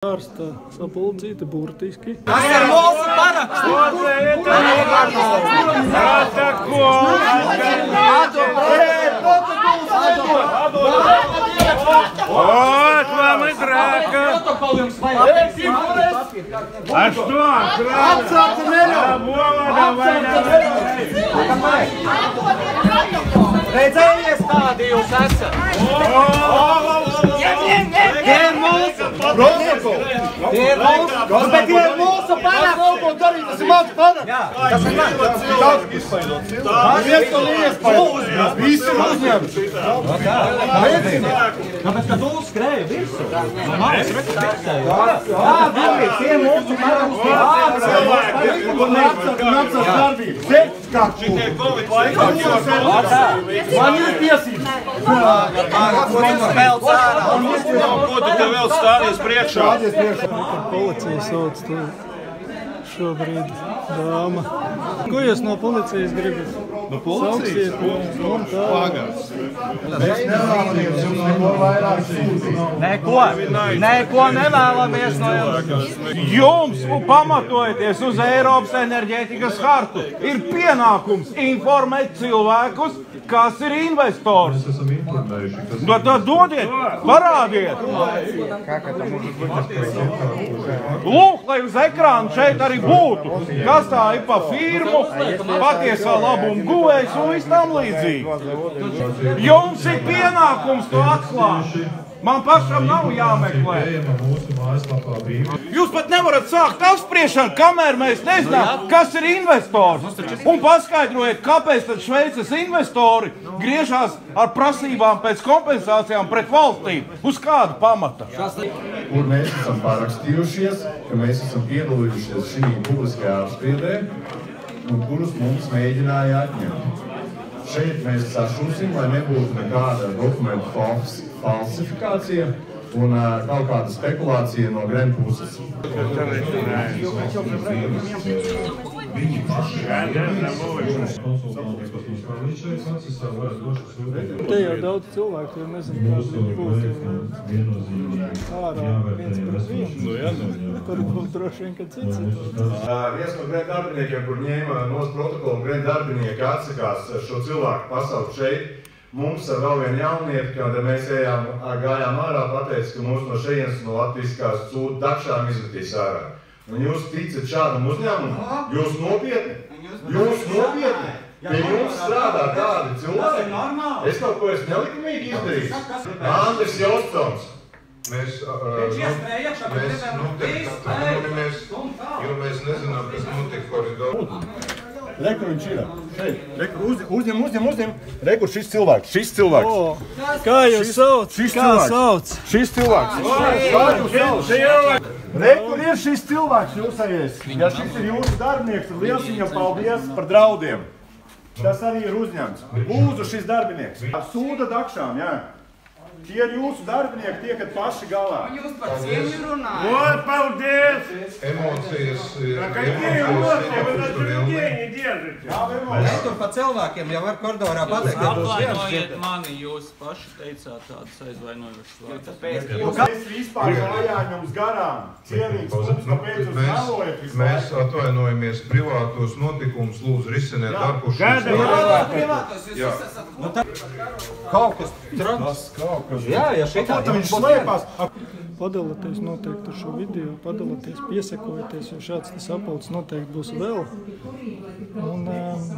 Ārsta sapulcīte burtiski. Tas ir mūsu paraksts! Вот вам и драка! А что? Redzējies, kādi jūs esat? Tie ir mūsu! Tie ir mūsu! Bet tie ir mūsu paraksts! Tas ir mans paraksts! Jā, tas ir mans! Visi ir uzņemti! Kāpēc, ka tu skrēji virsū? No malas rekomendēju. Jā, Dievi, tie ir mūsu paraksts! Man ir tiesības! Ko tu te vēl stādies priekšā? Policija sauc to šobrīd dāma. Ko jūs no policijas gribat? No policijas? Mēs nevēlamies jums neko vairāk sūtīt. Neko nevēlamies no jums. Jums, pamatojoties uz Eiropas enerģētikas hartu, ir pienākums informēt cilvēkus, kas ir investors. Tad dodiet, parādiet. Lūk, lai uz ekrāna šeit arī būtu, kas tā ir pa firmu, patiesā labuma guvējs un viss tam līdzīgi. Jums ir pienākums to atklāt. Man pašam nav jāmeklē. Jūs pat nevarat sākt apspriešanu, kamēr mēs nezinām, kas ir investors. Un paskaidrojiet, kāpēc tad Šveices investori griežās ar prasībām pēc kompensācijām pret valstīm. Uz kādu pamata? Kur mēs esam parakstījušies, ka mēs esam piedalījušies šī publiskajā apspriedē, un kurus mums mēģināja atņemt. Šeit mēs sašūsim, lai nebūtu nekāda dokumentu falsifikācija un kaut kāda spekulācija no Gren puses. Te jau daudz cilvēku, jo nezinu, kāds viņi būtu ārā viens pret vienu. Tur būtu droši vien, ka cits. Viens no Gren darbiniekiem, kur ņēma nos protokolu, un Gren darbinieki atsakās šo cilvēku pasaukt šeit. Mums ar vēl vienu jaunieti, kad mēs gājām ārā, pateica, ka mūs no šejienes no latviskās sūdu dakšām izmetīs ārā. Un jūs ticat šādam uzņēmumam? Jūs nopietni? Jūs nopietni? Pie jums strādā tādi cilvēki? Es kaut ko esmu nelikumīgi izdarījis. Andris Jostons. Mēs notiekamies, jo mēs nezinām, kas notiek koridorā. Rekur viņš ir. Šeit. Uzņem. Rekur šis cilvēks. Kā jūs sauc? Šis cilvēks. Rekur ir šis cilvēks jūsējies. Ja šis ir jūsu darbinieks, tad liels viņam paldies par draudiem. Tas arī ir uzņemts. Lūdzu šis darbinieks. Sūda dakšām, jā. Tie ir jūsu darbinieki, tiekat paši galā. Jūs par cieņu runājat. O, paldies! Emocijas Es tur pa cilvēkiem jau var koridorā pateikt, ka būs viens. Atvainojiet mani, jūs paši teicāt tādas aizvainojušas vārdas. Mēs vispār gājām jums garām. Cienīgs mums, kāpēc jūs melojat vispār? Mēs atvainojamies privātos notikumus, lūdzu risiniet ārpus šīs Kaut kas traks. Jā, ja šitā Viņš slēpās. Padalieties noteikti ar šo video, padalieties, piesakojieties, jo šāds sapulcs noteikti būs vēl. Un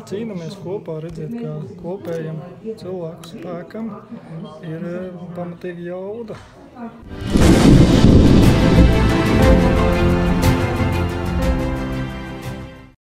cīnamies kopā, redzēt, kā kopējam cilvēku spēkam ir pamatīgi jauda.